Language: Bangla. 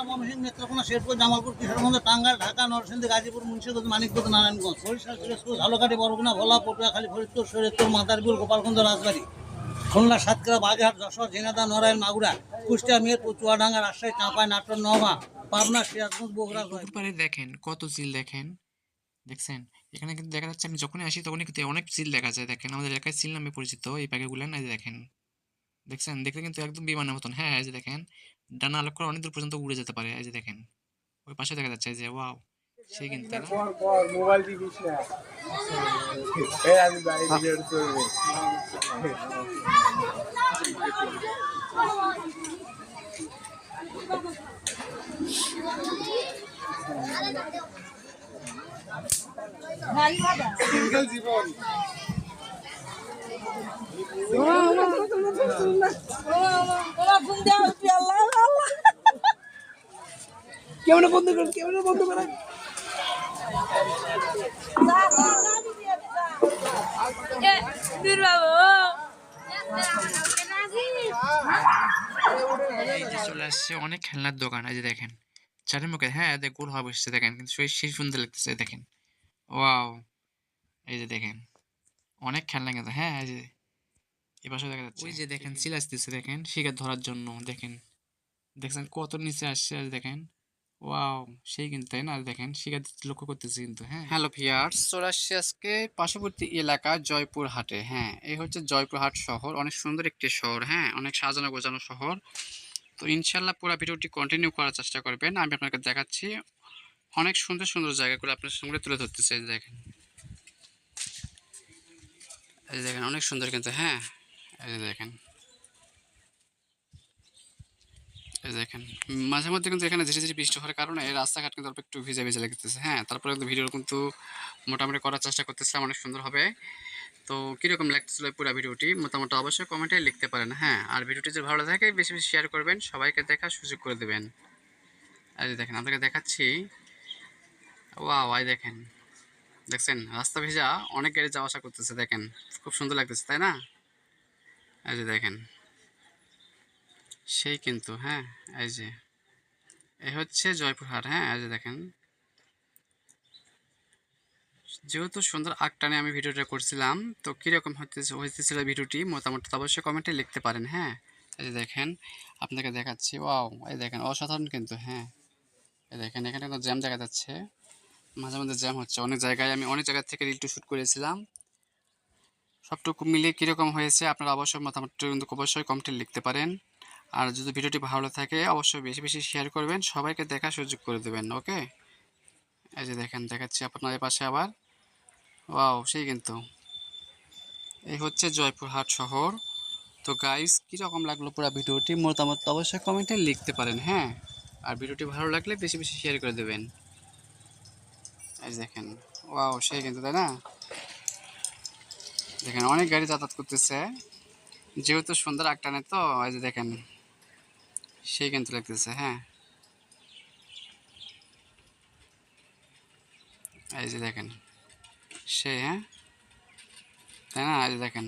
ময়মনসিংহ, নেত্রকোনা, শেরপুর, জামালপুর, কিশোরগঞ্জ, টাঙ্গাইল, ঢাকা, নরসিংদী, গাজীপুর, মুন্সিগঞ্জ, মানিকগঞ্জ, নারায়ণগঞ্জ, বরিশাল, সিরাজগঞ্জ, ঝালকাঠি, বরগুনা, ভোলা, পটুয়াখালী, ফরিদপুর, শরীয়তপুর, মাদারীপুর, গোপালগঞ্জ, রাজবাড়ী, খুলনা, সাতক্ষীরা, বাগেরহাট, যশোর, ঝিনাইদহ, নড়াইল, মাগুরা, কুষ্টিয়া, মেহেরপুর, চুয়াডাঙ্গা, রাজশাহী, চাঁপাই, নাটোর, নওগাঁ, পাবনা, সিরাজগঞ্জ, বগুড়া। পুকুর পাড়ে দেখেন কত চিল দেখেন, দেখছেন? এখানে কিন্তু দেখা যাচ্ছে আমি যখনই আসি তখনই কিন্তু অনেক চিল দেখা যায়। দেখেন আমাদের এলাকায় চিল নামে পরিচিত এই পাখিগুলো, না দেখেন, দেখছেন? দেখতে কিন্তু একদম বিমানের মতন। হ্যাঁ, এই যে দেখেন, ডানা আলোক করে অনেক দূর পর্যন্ত উড়ে যেতে পারে। এই যে দেখেন, ওই পাশে দেখা যাচ্ছে, এই যে ওয়াও, সেই কিন্তু, তাই না? মোবাইল টিভিস না, এই আমি বাড়ি ভিডিও চলবে। সিঙ্গেল জীবন কেমন বন্ধ করেন, কেমন বন্ধ করেন। এই যে চলে আসছে অনেক খেলনার দোকান। এই যে দেখেন চারিমুখে, হ্যাঁ দেখ গোল হওয়া বসছে, দেখেন কিন্তু সেই সুন্দর লাগতেছে। দেখেন ওয়াও, এই যে দেখেন অনেক খেলনা কিন্তু। হ্যাঁ, এই যে এই পাশে দেখা যাচ্ছে, ওই যে দেখেন চিল আসতেছে, দেখেন শিকার ধরার জন্য। দেখেন, দেখছেন কত নিচে আসছে, আর দেখেন ওয়াও, সেই কিন্তু, তাই না? আর দেখেন শিকার লক্ষ্য করতেছি কিন্তু। হ্যাঁ, হ্যালো ভিউয়ার্স, চলে আসছে আজকে পার্শ্ববর্তী এলাকা জয়পুর হাটে। হ্যাঁ, এই হচ্ছে জয়পুর হাট শহর, অনেক সুন্দর একটি শহর। হ্যাঁ, অনেক সাজানো গোছানো শহর। তো ইনশাল্লাহ পুরো ভিডিওটি কন্টিনিউ করার চেষ্টা করবেন। আমি আপনাকে দেখাচ্ছি অনেক সুন্দর সুন্দর জায়গাগুলো আপনার সামনে তুলে ধরতেছে। এই যে দেখেন, এই যে দেখেন অনেক সুন্দর কিন্তু। হ্যাঁ, এই যে দেখেন, এই দেখেন মাঝে মধ্যে কিন্তু এখানে ধীরে ধীরে বৃষ্টি হওয়ার কারণে রাস্তাঘাট কিন্তু অল্প একটু ভিজে ভিজে লাগতেছে। হ্যাঁ, তারপরে কিন্তু ভিডিও কিন্তু মোটামুটি করার চেষ্টা করতেছিলাম, অনেক সুন্দর হবে। তো কীরকম লাগতেছিল পুরো ভিডিওটি মতামত অবশ্যই কমেন্টে লিখতে পারেন। হ্যাঁ, আর ভিডিওটি যদি ভালো থাকে বেশি বেশি শেয়ার করবেন, সবাইকে দেখার সুযোগ করে দেবেন। এই যে দেখেন আপনাকে দেখাচ্ছি, ওয়াও, এই দেখেন, দেখছেন রাস্তা ভেজা, অনেক গাড়ি যাওয়া আসা করতেছে। দেখেন খুব সুন্দর লাগতেছে, তাই না? এই যে দেখেন সেই কিন্তু। হ্যাঁ, এই যে এই হচ্ছে জয়পুরহাট। হ্যাঁ, এই যে দেখেন, যেহেতু সুন্দর আটটানে আমি ভিডিওটা করছিলাম, তো কীরকম হইতেছিল ভিডিওটি মতামত অবশ্যই কমেন্টে লিখতে পারেন। হ্যাঁ, এই যে দেখেন আপনাকে দেখাচ্ছি, ওয়াও, এই দেখেন অসাধারণ কিন্তু। হ্যাঁ, এই দেখেন এখানে একটা জ্যাম দেখা যাচ্ছে, মাঝে মধ্যে জ্যাম হচ্ছে অনেক জায়গায়। আমি অনেক জায়গা থেকে রিলটি শ্যুট করেছিলাম, সবটুকু মিলিয়ে কীরকম হয়েছে আপনারা অবশ্যই মতামতটা কিন্তু অবশ্যই কমেন্টে লিখতে পারেন। আর যদি ভিডিওটি ভালো থাকে অবশ্যই বেশি বেশি শেয়ার করবেন, সবাইকে দেখার সুযোগ করে দেবেন। ওকে, এই যে দেখেন দেখাচ্ছি আপনাদের পাশে আবার, ওয়াও, সেই কিন্তু। এই হচ্ছে জয়পুরহাট শহর। তো গাইস, কীরকম লাগলো পুরো ভিডিওটি মতামত অবশ্যই কমেন্টে লিখতে পারেন। হ্যাঁ, আর ভিডিওটি ভালো লাগলে বেশি বেশি শেয়ার করে দেবেন। এই যে দেখেন, ওয়াও, সেই কিন্তু, তাই না? দেখেন অনেক গাড়ি যাতায়াত করতেছে, যেহেতু সুন্দর আটটানে, তো এই যে দেখেন সেই কিন্তু লাগতেছে। হ্যাঁ, এই যে দেখেন সেই, হ্যাঁ, তাই না? এই যে দেখেন